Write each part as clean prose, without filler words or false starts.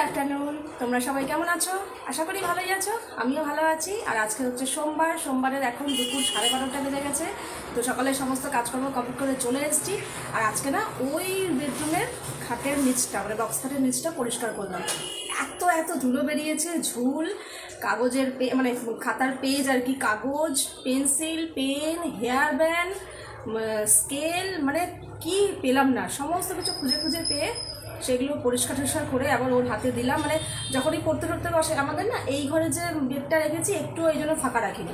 Afternoon, তোমরা সবাই কেমন আছো? আশা করি ভালোই আছো, আমিও ভালো আছি। আর আজকে হচ্ছে সোমবার, সোমবারের এখন দুপুর 12:30 বেজে গেছে। তো সকালে সমস্ত কাজকর্ম কমপ্লিট করে চলে এসেছি। আর আজকে না ওই বেডরুমের খাটের নিচটা মানে বক্স খাটের নিচটা পরিষ্কার করলাম। এত এত ধুলো বেরিয়েছে, ঝুল, কাগজের মানে খাতার পেজ আর কি, কাগজ, pencil, pen, hair band, scale, মানে কি পেলাম না, সমস্ত কিছু খুঁজে খুঁজে পেয়ে সেগুলো পরিষ্কার টরিষ্কার করে আবার ওর হাতে দিলাম। মানে যখনই পড়তে পড়তে বসে, আমাদের না এই ঘরে যে বেডটা রেখেছি একটু এই জন্য ফাঁকা রাখিনি,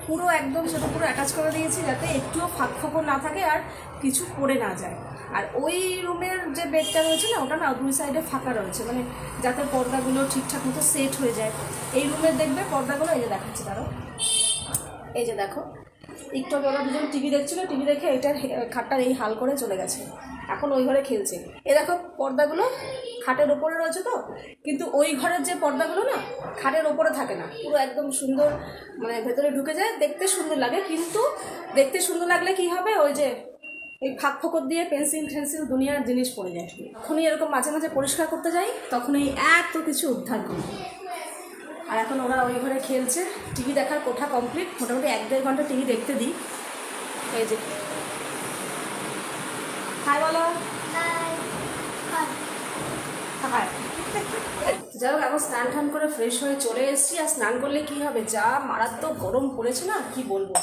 পুরো একদম সেটা পুরো অ্যাটাচ করে দিয়েছি যাতে একটুও ফাঁক ফোকর না থাকে আর কিছু পড়ে না যায়। আর ওই রুমের যে বেডটা রয়েছে না, ওটা না দুই সাইডে ফাঁকা রয়েছে, মানে যাতে পর্দাগুলো ঠিকঠাক মতো সেট হয়ে যায়। এই রুমের দেখবে পর্দাগুলো এই যে দেখাচ্ছি, তারও এই যে দেখো, একটু ওরা দুজন টিভি দেখছিল, টিভি দেখে এটার খাটটার এই হাল করে চলে গেছে, এখন ওই ঘরে খেলছে। এ দেখো পর্দাগুলো খাটের ওপরে রয়েছে তো, কিন্তু ওই ঘরের যে পর্দাগুলো না খাটের ওপরে থাকে না, পুরো একদম সুন্দর মানে ভেতরে ঢুকে যায়, দেখতে সুন্দর লাগে। কিন্তু দেখতে সুন্দর লাগলে কি হবে, ওই যে এই ফাঁক ফোকর দিয়ে পেন্সিল টেন্সিল দুনিয়ার জিনিস পড়ে যায়। যখনই এরকম মাঝে মাঝে পরিষ্কার করতে যাই তখনই এত কিছু উদ্ধার করি। আর এখন ওরা ওই ঘরে খেলছে, টিভি দেখার কোঠা কমপ্লিট, মোটামুটি 1-1.5 ঘন্টা টিভি দেখতে দিই। এই যে হাই বলো, হাই। যাই হোক, এখন স্নান টান করে ফ্রেশ হয়ে চলে এসেছি। আর স্নান করলে কি হবে, যা মারাত্মক গরম পড়েছে না, কি বলবো,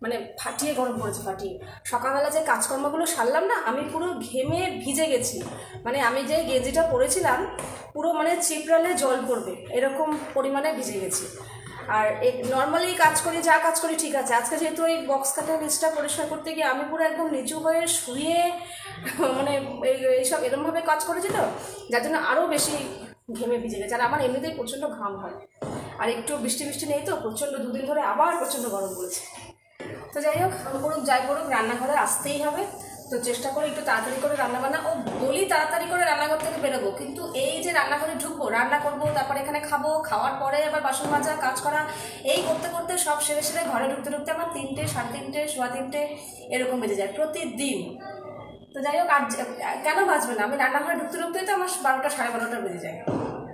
মানে ফাটিয়ে গরম পড়েছে, ফাটিয়ে। সকালবেলা যে কাজকর্মগুলো সারলাম না, আমি পুরো ঘেমে ভিজে গেছি, মানে আমি যে গেঞ্জিটা পরেছিলাম পুরো মানে চিপড়ালে জল পড়বে এরকম পরিমাণে ভিজে গেছি। আর নর্মালি কাজ করি, যা কাজ করি ঠিক আছে, আজকে যেহেতু ওই বক্স কাটার নিচটা পরিষ্কার করতে গিয়ে আমি পুরো একদম নিচু হয়ে শুয়ে মানে এইসব এরকমভাবে কাজ করেছি তো, যার জন্য আরও বেশি ঘেমে ভিজে গেছে। আর আমার এমনিতেই প্রচণ্ড ঘাম হয়, আর একটু বৃষ্টি বৃষ্টি নেই তো, প্রচণ্ড 2 দিন ধরে আবার প্রচণ্ড গরম পড়েছে। তো যাই হোক, করুক যাই করুক, রান্নাঘরে আসতেই হবে। তো চেষ্টা করি একটু তাড়াতাড়ি করে রান্নাবান্না, ও বলি তাড়াতাড়ি করে রান্নাঘর থেকে বেরোবো, কিন্তু এই যে রান্নাঘরে ঢুকবো, রান্না করবো, তারপরে এখানে খাবো, খাওয়ার পরে আবার বাসন মাজা, কাজ করা, এই করতে করতে সব সেরে সেরে ঘরে ঢুকতে ঢুকতে আমার 3টে, 3:30, 3:15 এরকম বেজে যায় প্রতিদিন। তো যাই হোক, আর কেন বাঁচবে না, আমি রান্নাঘরে ঢুকতে ঢুকতেই তো আমার 12টা, 12:30 বেজে যায়।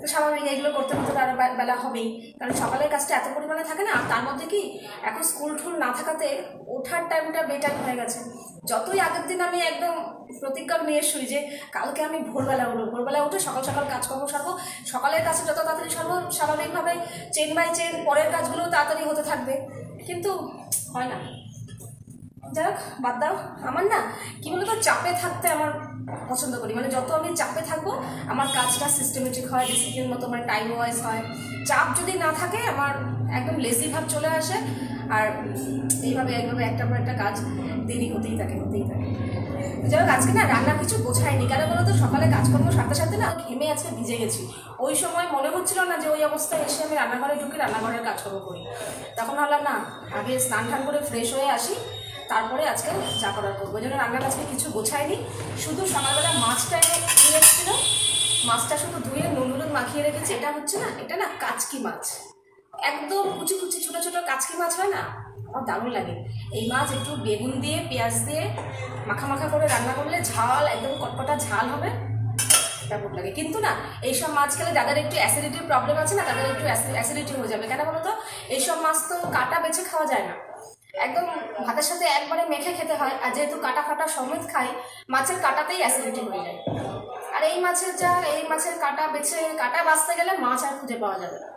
তো স্বাভাবিক, এগুলো করতে করতে আরও বেলা হবেই, কারণ সকালের কাজটা এত পরিমাণে থাকে না। আর তার মধ্যে কি এখন স্কুল টুল না থাকাতে ওঠার টাইমটা বেটাইম হয়ে গেছে। যতই আগের দিন আমি একদম প্রতিজ্ঞা নিয়ে শুই যে কালকে আমি ভোরবেলা উঠবো, ভোরবেলা উঠে সকাল সকাল কাজকর্ম সারবো, সকালের কাছে যত তাড়াতাড়ি সারবো স্বাভাবিকভাবে চেন বাই চেন পরের কাজগুলোও তাড়াতাড়ি হতে থাকবে, কিন্তু হয় না। যাই হোক, বাদ দাও। আমার না কি বলতো, চাপে থাকতে আমার পছন্দ করি, মানে যত আমি চাপে থাকবো আমার কাজটা সিস্টেমেটিক হয়, ডিসিপ্লিন মতো, মানে টাইম ওয়াইজ হয়। চাপ যদি না থাকে আমার একদম লেজি ভাব চলে আসে, আর এইভাবে একটার পর একটা কাজ দেরি হতেই থাকে। যাই হোক, আজকে না রান্না কিছু গোছায়নি, কেন বলো তো, সকালে কাজকর্ম সারতে সারতে না ঘেমে আজকে ভিজে গেছি। ওই সময় মনে হচ্ছিল না যে ওই অবস্থায় এসে আমি রান্নাঘরে ঢুকে রান্নাঘরের কাজকর্ম করি, তখন ভাবলাম না আগে স্নান টান করে ফ্রেশ হয়ে আসি, তারপরে আজকে যা করার করবো। ওই জন্য রান্নার আজকে কিছু গোছায়নি, শুধু সকালবেলা মাছটা নিয়ে এসেছিলো, মাছটা শুধু ধুয়ে নুন হলুদ মাখিয়ে রেখেছি। এটা হচ্ছে না, এটা না কাচকি মাছ, একদম কুচি কুচি ছোটো ছোটো কাচকি মাছ হয় না, আমার দারুণ লাগে। এই মাছ একটু বেগুন দিয়ে পেঁয়াজ দিয়ে মাখা মাখা করে রান্না করলে ঝাল, একদম কটকটা ঝাল হবে, দারুণ লাগে। কিন্তু না এইসব মাছ খেলে যাদের একটু অ্যাসিডিটির প্রবলেম আছে না, তাদের একটু অ্যাসিডিটি হয়ে যাবে। কেন বলো তো, এইসব মাছ তো কাটা বেছে খাওয়া যায় না, একদম ভাতের সাথে একবারে মেখে খেতে হয়। আর যেহেতু কাটা ফাটা সমেত খাই, মাছের কাটাতেই অ্যাসিডিটি হয়ে যায়। আর এই মাছের কাটা বেছে কাটা বাঁচতে গেলে মাছ আর খুঁজে পাওয়া যাবে না।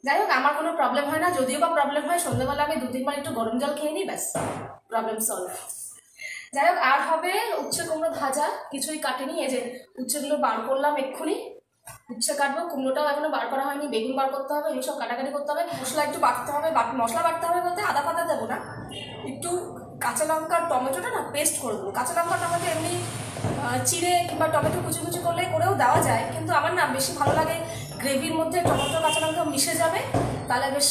যাই হোক, আমার কোনো প্রবলেম হয় না, যদিও বা প্রবলেম হয় সন্ধ্যাবেলা আমি 2-3 বার একটু গরম জল খেয়ে নিই, ব্যাস প্রবলেম সলভ। যাই হোক, আর হবে উচ্ছে কুমড়ো ভাজা, কিছুই কাটেনি, এই যে উচ্ছেগুলো বার করলাম এক্ষুনি, উচ্ছে কাটবো, কুমড়োটাও এখনো বার করা হয়নি, বেগুন বার করতে হবে, এইসব কাটাকাটি করতে হবে, মশলা একটু বাটতে হবে। মশলা বাটতে হবে বলতে আদা পাতা দেবো না, একটু কাঁচা লঙ্কা টমেটোটা না পেস্ট করে দেবো। কাঁচা লঙ্কা টমেটো এমনি চিড়ে কিংবা টমেটো কুচি কুচি করেও দেওয়া যায়, কিন্তু আমার না বেশি ভালো লাগে গ্রেভির মধ্যে টমেটো কাঁচা লঙ্কা মিশে যাবে, তাহলে বেশ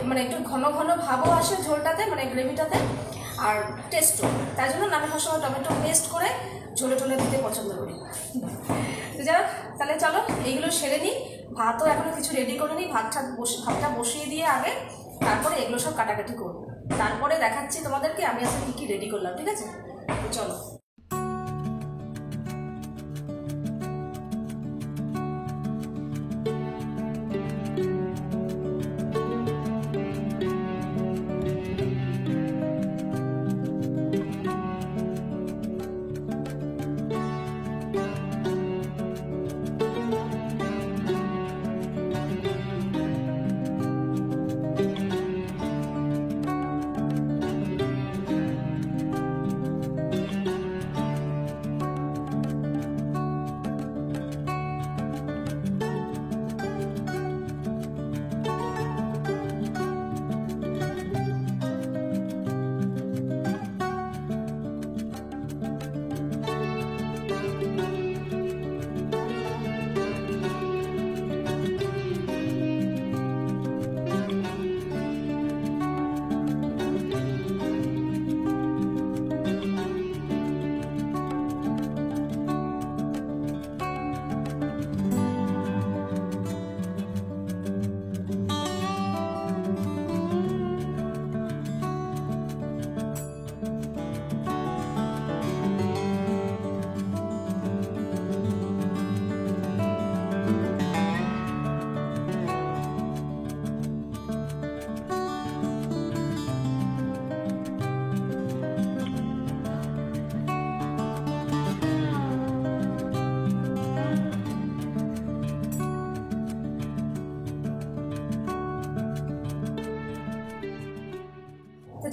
মানে একটু ঘন ঘন ভাবও আসে ঝোলটাতে, মানে গ্রেভিটাতে, আর টেস্টও। তাই জন্য আমি সবসময় টমেটো পেস্ট করে ঝোলে টোলে দিতে পছন্দ করি। তো যাই হোক, তাহলে চলো এইগুলো সেরে নিই। ভাতও এখনো কিছু রেডি করে নিই, ভাতটা বসিয়ে দিয়ে আগে, তারপরে এগুলো সব কাটাকাটি করবো, তারপরে দেখাচ্ছি তোমাদেরকে আমি আজকে কী কী রেডি করলাম, ঠিক আছে? তো চলো।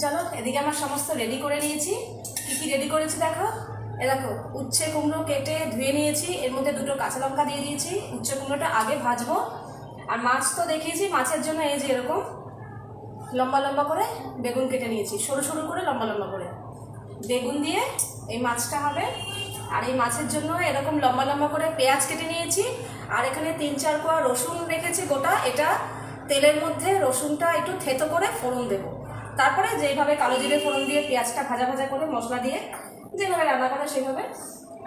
চলো, এদিকে আমার সমস্ত রেডি করে নিয়েছি। কী কী রেডি করেছি দেখো। দেখো, উচ্ছে কুমড়ো কেটে ধুয়ে নিয়েছি, এর মধ্যে 2টো কাঁচা লঙ্কা দিয়ে দিয়েছি। উচ্ছে কুমড়োটা আগে ভাজবো। আর মাছ তো দেখিয়েছি, মাছের জন্য এই যে এরকম লম্বা লম্বা করে বেগুন কেটে নিয়েছি, সরু সরু করে লম্বা লম্বা করে বেগুন দিয়ে এই মাছটা হবে। আর এই মাছের জন্য এরকম লম্বা লম্বা করে পেঁয়াজ কেটে নিয়েছি। আর এখানে 3-4 কোয়া রসুন রেখেছি গোটা। এটা তেলের মধ্যে রসুনটা একটু থেতো করে ফোড়ন দেবো। তারপরে যেইভাবে কালো জিরে ফোড়ন দিয়ে পেঁয়াজটা ভাজা ভাজা করে মশলা দিয়ে যেভাবে রান্না করে সেভাবে।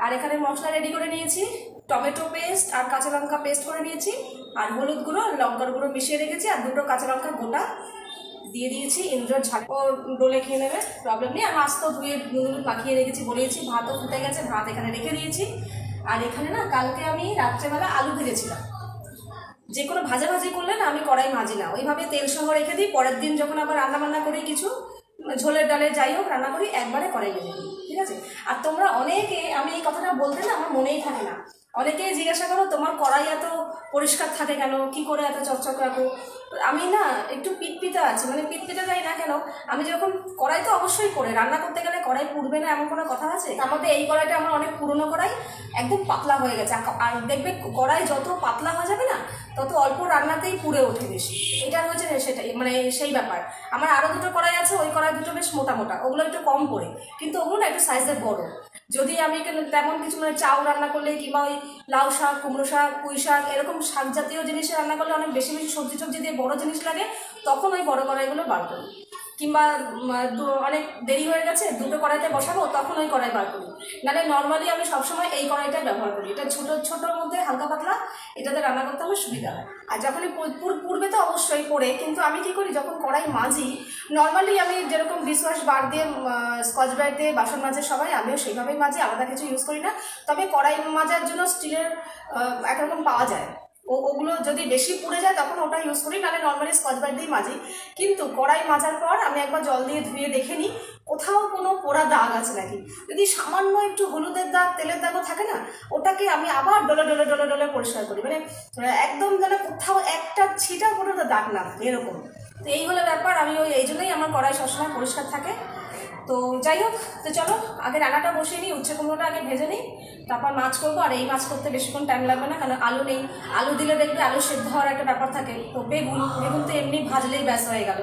আর এখানে মশলা রেডি করে নিয়েছি, টমেটো পেস্ট আর কাঁচা লঙ্কা পেস্ট করে নিয়েছি, আর হলুদ গুঁড়ো লঙ্কার গুঁড়ো মিশিয়ে রেখেছি, আর 2টো কাঁচা লঙ্কা গোটা দিয়ে দিয়েছি। ইন্দ্রর ঝাল ও ডোলে খেয়ে নেবে, প্রবলেম নেই। আর মাছ তো ধুয়ে নুন মাখিয়ে রেখেছি বলেছি। ভাতও ফুটে গেছে, ভাত এখানে রেখে দিয়েছি। আর এখানে না কালকে আমি রাত্রেবেলা আলু ভেজেছিলাম। যে কোনো ভাজাভাজি করলে না আমি কড়াই মাজি না, ওইভাবে তেল সহ রেখে দিই। পরের দিন যখন আবার রান্না বান্না করি, কিছু ঝোলের ডালে যাই হোক রান্না করি, একবারে কড়াই ভেজে দিই, ঠিক আছে। আর তোমরা অনেকে, আমি এই কথাটা বলতে না আমার মনেই থাকে না, অনেকেই জিজ্ঞাসা করো তোমার কড়াই এত পরিষ্কার থাকে কেন, কি করে এত চকচক রাখো। আমি না একটু পিটপিটা আছি, মানে পিটপিটা যাই না কেন, আমি যখন কড়াই তো অবশ্যই করে রান্না করতে গেলে কড়াই পুড়বে না এমন কোনো কথা আছে। তার মধ্যে এই কড়াইটা আমার অনেক পুরনো কড়াই, একদম পাতলা হয়ে গেছে। আর দেখবে কড়াই যত পাতলা হয়ে যাবে না, তত অল্প রান্নাতেই পুড়ে ওঠে বেশি। এটা হচ্ছে সেটাই, মানে সেই ব্যাপার। আমার আরও 2টো কড়াই আছে, ওই কড়াই 2টো বেশ মোটা মোটা, ওগুলো একটু কম পড়ে, কিন্তু ওগুলো না একটু সাইজের বড়। যদি আমি তেমন কিছু মানে চাউ রান্না করলে, কিংবা ওই লাউ শাক, কুমড়ো শাক, পুঁই শাক, এরকম শাক জাতীয় জিনিস রান্না করলে অনেক বেশি বেশি সবজি টবজি দিয়ে বড় জিনিস লাগে, তখন ওই বড় কড়াইগুলো বার করি। কিংবা অনেক দেরি হয়ে গেছে, 2টো কড়াইতে বসাবো, তখন ওই কড়াই বার করি। নাহলে নর্মালি আমি সবসময় এই কড়াইটাই ব্যবহার করি। এটা ছোটোর মধ্যে হালকা পাতলা, এটাতে রান্না করতে আমার সুবিধা হয়। আর যখনই পূর্বে তো অবশ্যই পড়ে, কিন্তু আমি কি করি যখন কড়াই মাজি, নর্মালি আমি যেরকম ডিশওয়াশ বার দিয়ে স্কচ ব্রাইট দিয়ে বাসন মাজে সবাই, আমিও সেইভাবেই মাজি, আলাদা কিছু ইউজ করি না। তবে কড়াই মাজার জন্য স্টিলের একরকম পাওয়া যায়, ওগুলো যদি বেশি পুড়ে যায় তখন ওটা ইউজ করি, নাহলে নর্মালি স্কচ ব্রাইট দিয়েই মাজি। কিন্তু কড়াই মাজার পর আমি একবার জল দিয়ে ধুয়ে দেখে নিই কোথাও কোনো পোড়া দাগ আছে নাকি। যদি সামান্য একটু হলুদের দাগ, তেলের দাগও থাকে না, ওটাকে আমি আবার ডলে ডলে ডলে ডলে পরিষ্কার করি, মানে একদম যেন কোথাও একটা ছিটা পর্যন্ত দাগ না থাকে, এরকম। তো এই হলো ব্যাপার। আমি এই জন্যই আমার কড়াই সবসময় পরিষ্কার থাকে। তো যাই হোক, তো চলো আগে রান্নাটা বসিয়ে নিই, উচ্ছে কুমড়োটা আগে ভেজে নিই, তারপর মাছ করবো। আর এই মাছ করতে বেশিক্ষণ টাইম লাগবে না, কারণ আলু নেই। আলু দিলে দেখবে আলু সেদ্ধ হওয়ার একটা ব্যাপার থাকে। তো বেগুন তো এমনি ভাজলেই ব্যাস হয়ে গেল।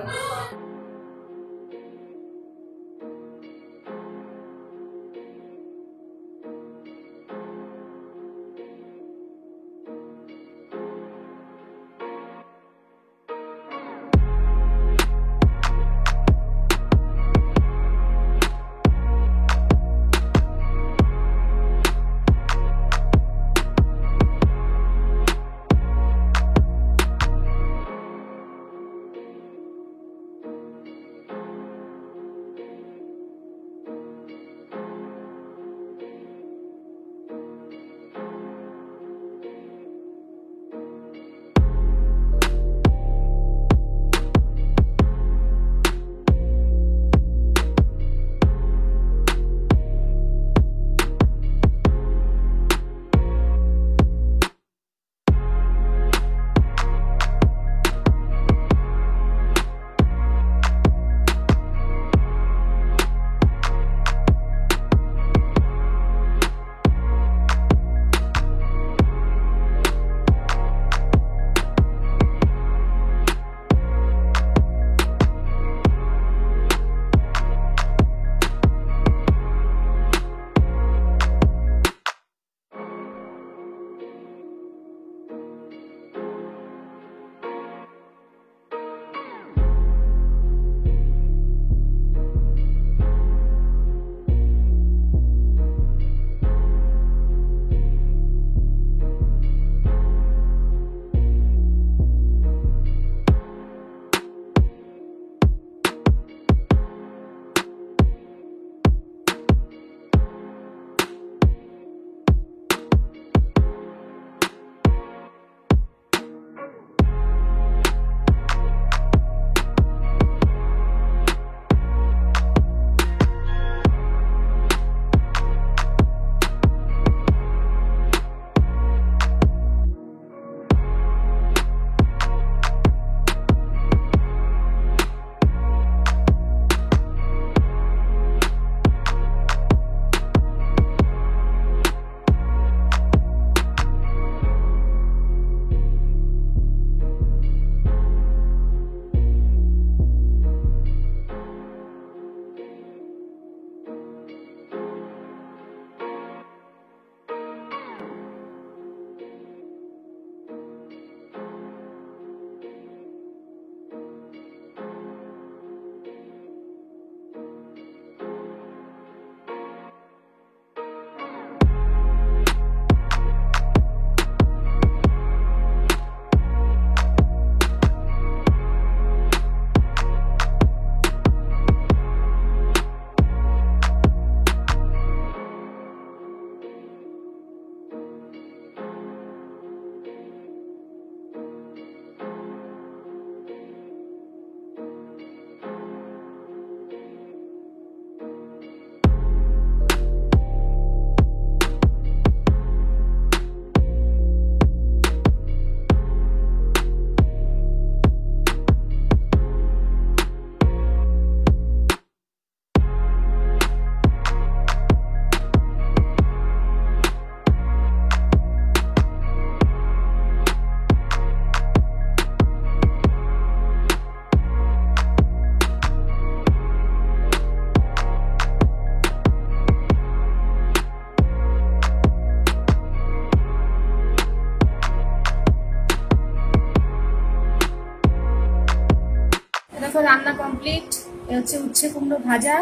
দেখো রান্না কমপ্লিট। এ হচ্ছে উচ্ছে কুমড়ো ভাজা,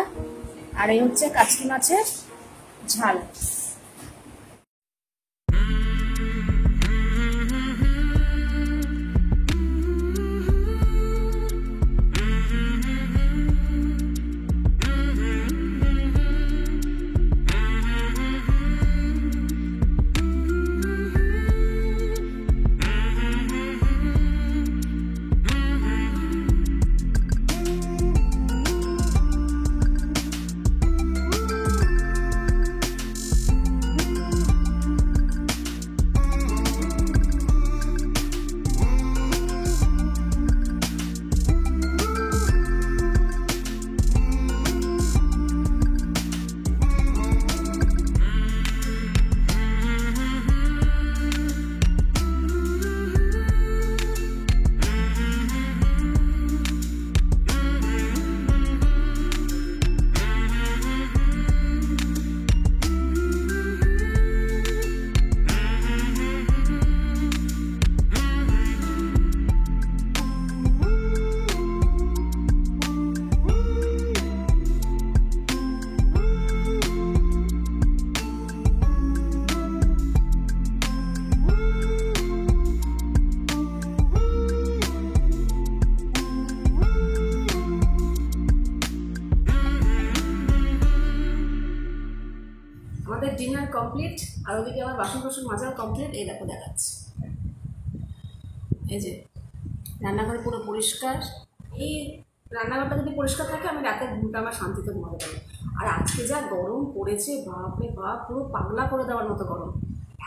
আর এই হচ্ছে কাচকি মাছের ঝাল। আমাদের ডিনার কমপ্লিট, আর ওদিকে আমার বাসন কোসন মাজাও কমপ্লিট। এই দেখো দেখাচ্ছি, এই যে রান্নাঘর পুরো পরিষ্কার। এই রান্নাঘরটা যদি পরিষ্কার থাকে আমি রাতের ঘুমটা আমার শান্তিতে ঘুমাতে পারি। আর আজকে যা গরম পড়েছে, বাপরে বাপ, পুরো পাগলা করে দেওয়ার মতো গরম,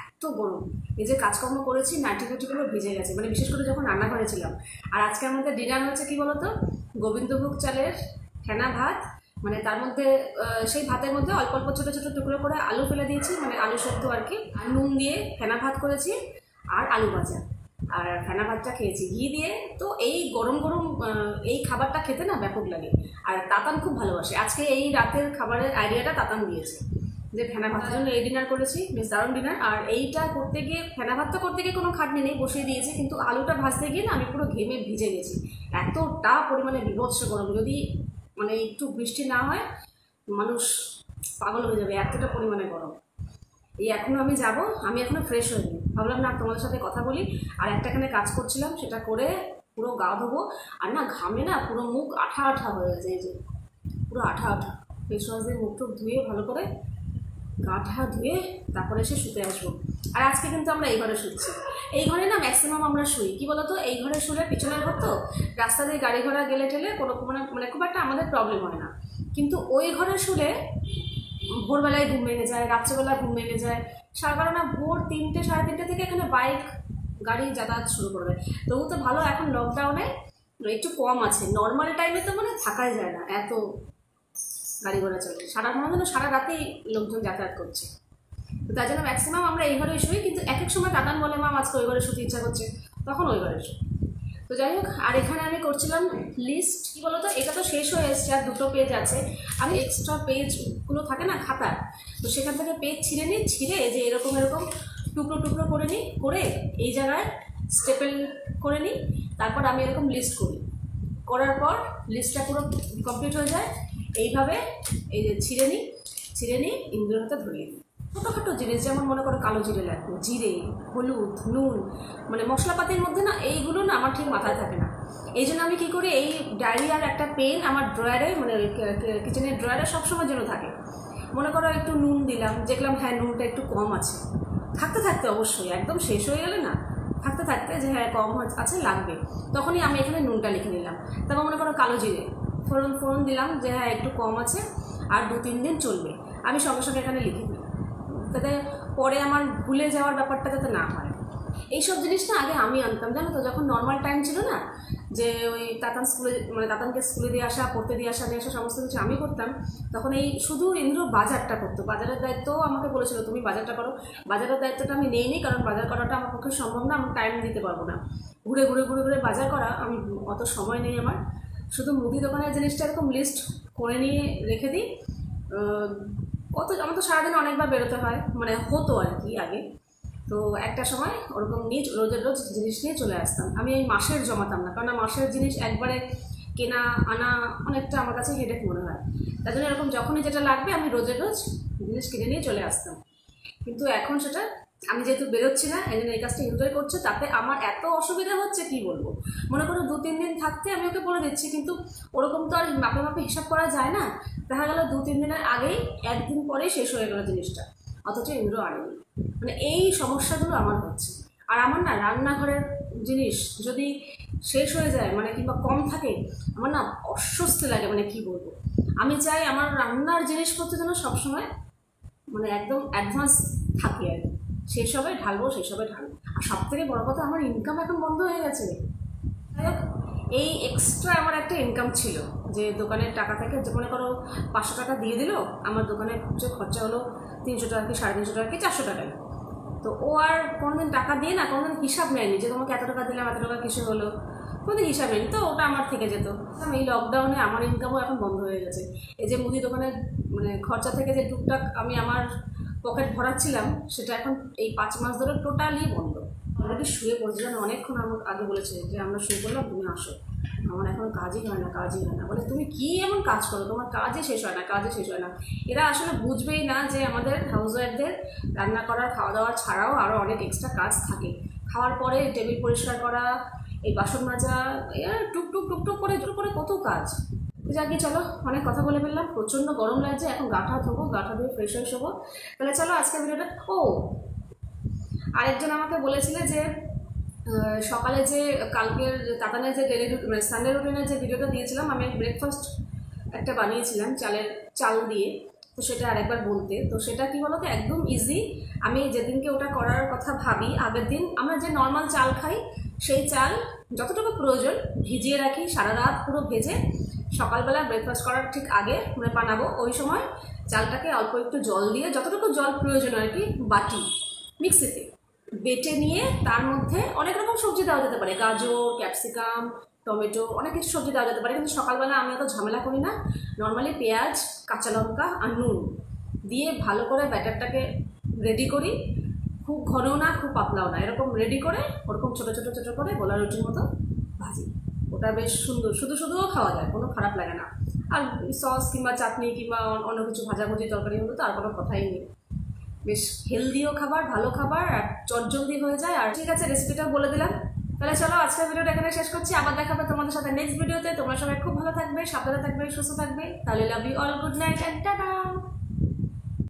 এত গরম। এই যে কাজকর্ম করেছি নাইটি ফাইটিগুলো ভিজে গেছে, মানে বিশেষ করে যখন রান্নাঘরে ছিলাম। আর আজকে আমাদের ডিনার হচ্ছে কি বলতো, গোবিন্দভোগ চালের ফেনা ভাত, মানে তার মধ্যে সেই ভাতের মধ্যে অল্প অল্প ছোটো ছোটো টুকরো করে আলু ফেলে দিয়েছি, মানে আলু সেদ্ধ আর কি, আর নুন দিয়ে ফেনা ভাত করেছি, আর আলু ভাজা। আর ফেনা ভাতটা খেয়েছি ঘি দিয়ে। তো এই গরম গরম এই খাবারটা খেতে না ব্যাপক লাগে। আর তাতান খুব ভালোবাসে। আজকে এই রাতের খাবারের আইডিয়াটা তাতান দিয়েছে, যে ফেনা ভাতের জন্য এই ডিনার করেছি, বেশ দারুণ ডিনার। আর এইটা করতে গিয়ে, ফেনা ভাতটা করতে গিয়ে কোনো খাটনি নেই, বসিয়ে দিয়েছি, কিন্তু আলুটা ভাজতে গিয়ে না আমি পুরো ঘেমে ভিজে গেছি। এতটা পরিমাণে বিভৎস গরম, যদি মানে একটু বৃষ্টি না হয় মানুষ পাগল হয়ে যাবে, এতটা পরিমাণে গরম। এই এখনও আমি যাব, আমি এখনও ফ্রেশ হইনি, ভাবলাম না তোমাদের সাথে কথা বলি। আর একটাখানে কাজ করছিলাম, সেটা করে পুরো গা ধোবো। আর না ঘামে না পুরো মুখ আঠা আঠা হয়ে গেছে, এই যে পুরো আঠা আঠা। ফেস ওয়াশ দিয়ে মুখ টুক ধুয়ে ভালো করে গা ঠা ধুয়ে তারপরে এসে শুতে আসবো। আর আজকে কিন্তু আমরা এই ঘরে শুচ্ছি। এই ঘরে না ম্যাক্সিমাম আমরা শুই, কি বলতো, এই ঘরে শুলে পিছনের ঘর তো, রাস্তা দিয়ে গাড়ি ঘোড়া গেলে টেলে কোনো মানে খুব একটা আমাদের প্রবলেম হয় না। কিন্তু ওই ঘরে শুলে ভোরবেলায় ঘুম ভেঙে যায়, রাত্রেবেলা ঘুম ভেঙে যায়। কারণ না ভোর 3টে সাড়ে 3টে থেকে এখানে বাইক গাড়ি যাতায়াত শুরু করবে। তবু তো ভালো, এখন লকডাউনে একটু কম আছে, নর্মাল টাইমে তো মানে থাকাই যায় না, এত গাড়ি ঘোড়া চলে। সারা মনে যেন সারা রাতেই লোকজন যাতায়াত করছে। তো তার জন্য ম্যাক্সিমাম আমরা এই ঘরে শুই। কিন্তু এক এক সময় তাতান বলে মাম আজকে ওই ঘরে শুতে ইচ্ছা করছে, তখন ওই ঘরে শুই। তো যাই হোক, আর এখানে আমি করছিলাম লিস্ট। কী বলতো, এটা তো শেষ হয়ে এসছে, আর 2টো পেজ আছে। আমি এক্সট্রা পেজগুলো থাকে না খাতার, তো সেখান থেকে পেজ ছিঁড়ে নিই, ছিঁড়ে যে এরকম এরকম টুকরো টুকরো করে নিই, করে এই জায়গায় স্টেপেল করে নিই। তারপর আমি এরকম লিস্ট করি, করার পর লিস্টটা পুরো কমপ্লিট হয়ে যায়। এইভাবে এই যে ছিঁড়ে নিই ইন্দ্রের হাতে ধরিয়ে নিই। ছোটোখাটো জিনিস, যেমন মনে করো কালো জিরে লাগবে, জিরে, হলুদ, নুন, মানে মশলাপাতির মধ্যে না এইগুলো না আমার ঠিক মাথায় থাকে না। এই জন্য আমি কী করি, এই ডায়েরি আর একটা পেন আমার ড্রয়ারে, মানে কিচেনের ড্রয়ারে সবসময় যেন থাকে। মনে করো একটু নুন দিলাম, দেখলাম হ্যাঁ নুনটা একটু কম আছে, থাকতে অবশ্যই, একদম শেষ হয়ে গেলে না, থাকতে যে হ্যাঁ কম আছে লাগবে, তখনই আমি এখানে নুনটা লিখে নিলাম। তারপর মনে করো কালো জিরে, ফোড়ন দিলাম যে হ্যাঁ একটু কম আছে, আর 2-3 দিন চলবে, আমি সঙ্গে সঙ্গে এখানে লিখে দিই, যাতে পরে আমার ভুলে যাওয়ার ব্যাপারটা যাতে না হয়। এইসব জিনিস না আগে আমি আনতাম, জানো তো, যখন নর্মাল টাইম ছিল না, যে ওই তাতান স্কুলে, মানে তাতানকে স্কুলে দিয়ে আসা, পড়তে দিয়ে আসা, নিয়ে আসা সমস্ত কিছু আমি করতাম, তখন এই শুধু ইন্দ্র বাজারটা করতো। বাজারের দায়িত্ব আমাকে বলেছিল তুমি বাজারটা করো। বাজারের দায়িত্বটা আমি নেইনি, কারণ বাজার করাটা আমার পক্ষে সম্ভব না, আমি টাইম দিতে পারবো না। ঘুরে বাজার করা, আমি অত সময় নেই আমার। শুধু মুদি দোকানের জিনিসটা এরকম লিস্ট করে নিয়ে রেখে দিই। আমার তো সারাদিন অনেকবার বেরোতে হয়, মানে হতো আর কি আগে। তো একটা সময় ওরকম নিয়ে রোজ জিনিস নিয়ে চলে আসতাম। আমি এই মাসের জমাতাম না, কারণ মাসের জিনিস একবারে কেনা আনা অনেকটা আমার কাছে হেডেক মনে হয়। তার জন্য এরকম যখনই যেটা লাগবে আমি রোজের রোজ জিনিস কিনে নিয়ে চলে আসতাম। কিন্তু এখন সেটা আমি যেহেতু বেরোচ্ছি না, এই জন্য এই কাজটা এনজয় করছে, তাতে আমার এত অসুবিধা হচ্ছে কি বলবো। মনে করো 2-3 দিন থাকতে আমি ওকে বলে দিচ্ছি, কিন্তু ওরকম তো আর মাপে মাপে হিসাব করা যায় না। দেখা গেল 2-3 দিনের আগেই একদিন পরেই শেষ হয়ে গেল জিনিসটা, অথচ এগুলো আনেনি। মানে এই সমস্যাগুলো আমার হচ্ছে। আর আমার না রান্নাঘরের জিনিস যদি শেষ হয়ে যায় মানে কিংবা কম থাকে, আমার না অস্বস্তি লাগে, মানে কি বলবো। আমি চাই আমার রান্নার জিনিসপত্র যেন সবসময় মানে একদম অ্যাডভান্স থাকে আর কি। সেসবে ঢালবো, সেসবে ঢালবো। আর সব থেকে বড় কথা, আমার ইনকাম এখন বন্ধ হয়ে গেছে। এই এক্সট্রা আমার একটা ইনকাম ছিল যে দোকানের টাকা থেকে, যে মনে করো 500 টাকা দিয়ে দিল, আমার দোকানের যে খরচা হলো 300 টাকা কি 350 টাকা কি 400 টাকায়। তো ও আর কোনোদিন টাকা দিয়ে না, কোনোদিন হিসাব নেয়নি যে তোমাকে এত টাকা দিলাম, এত টাকা কিছু হলো, কোনোদিন হিসাব নেয়নি। তো ওটা আমার থেকে যেত। এই লকডাউনে আমার ইনকামও এখন বন্ধ হয়ে গেছে। এই যে মুদি দোকানের মানে খরচা থেকে যে টুকটাক আমি আমার পকেট ভরাচ্ছিলাম, সেটা এখন এই 5 মাস ধরে টোটালি বন্ধ। অলরেডি শুয়ে পড়ছিলাম, অনেকক্ষণ আমার আগে বলেছে যে আমরা শুয়ে পড়লাম, তুমি আসো। আমার এখন কাজই হয় না, কাজই হয় না। বলে তুমি কি এমন কাজ করো, তোমার কাজই শেষ হয় না, কাজই শেষ হয় না। এরা আসলে বুঝবেই না যে আমাদের হাউসওয়াইফদের রান্না করা, খাওয়া দাওয়া ছাড়াও আরও অনেক এক্সট্রা কাজ থাকে। খাওয়ার পরে টেবিল পরিষ্কার করা, এই বাসন মাজা, টুকটুক টুকটুক করে জোর করে কত কাজ। যাকে চলো, অনেক কথা বলে ফেললাম, প্রচণ্ড গরম লাগছে, এখন গাটা ধোবো, গাটা ধুয়ে ফ্রেশ হয়ে শোবো। তাহলে চলো আজকের ভিডিওটা। আরেকজন আমাকে বলেছিলে যে সকালে যে কালকের তাতানের যে ডেলি মানে সানডে রুটিনের যে ভিডিওটা দিয়েছিলাম, আমি ব্রেকফাস্ট একটা বানিয়েছিলাম চাল দিয়ে, তো সেটা আরেকবার বলতে। তো সেটা কি বলো তো, একদম ইজি। আমি যেদিনকে ওটা করার কথা ভাবি, আগের দিন আমরা যে নর্মাল চাল খাই, সেই চাল যতটুকু প্রয়োজন ভিজিয়ে রাখি, সারা রাত পুরো ভেজে সকালবেলা ব্রেকফাস্ট করার ঠিক আগে মানে বানাবো, ওই সময় চালটাকে অল্প একটু জল দিয়ে, যতটুকু জল প্রয়োজন আর কি, বাটি মিক্সিতে বেটে নিয়ে তার মধ্যে অনেক রকম সবজি দেওয়া যেতে পারে, গাজর, ক্যাপসিকাম, টমেটো, অনেক কিছু সবজি দেওয়া যেতে পারে। কিন্তু সকালবেলা আমি অত ঝামেলা করি না, নর্মালি পেঁয়াজ, কাঁচা লঙ্কা আর নুন দিয়ে ভালো করে ব্যাটারটাকে রেডি করি। খুব ঘনও না, খুব পাতলাও না, এরকম রেডি করে ওরকম ছোটো ছোটো ছোটো করে গোলা রুটির মতো ভাজি। ওটা বেশ সুন্দর, শুধু শুধুও খাওয়া যায়, কোনো খারাপ লাগে না। আর সস কিংবা চাটনি কিংবা অন্য কিছু ভাজাভুজি তরকারি হলো তো আর কোনো কথাই নেই। বেশ হেলদিও খাবার, ভালো খাবার, আর চটজলদি হয়ে যায়। আর ঠিক আছে, রেসিপিটাও বলে দিলাম। তাহলে চলো আজকের ভিডিওটা এখানে শেষ করছি। আবার দেখাবে তোমাদের সাথে নেক্সট ভিডিওতে। তোমরা সবাই খুব ভালো থাকবে, সাবধানে থাকবে, সুস্থ থাকবে। তাহলে love you all, good night and tata.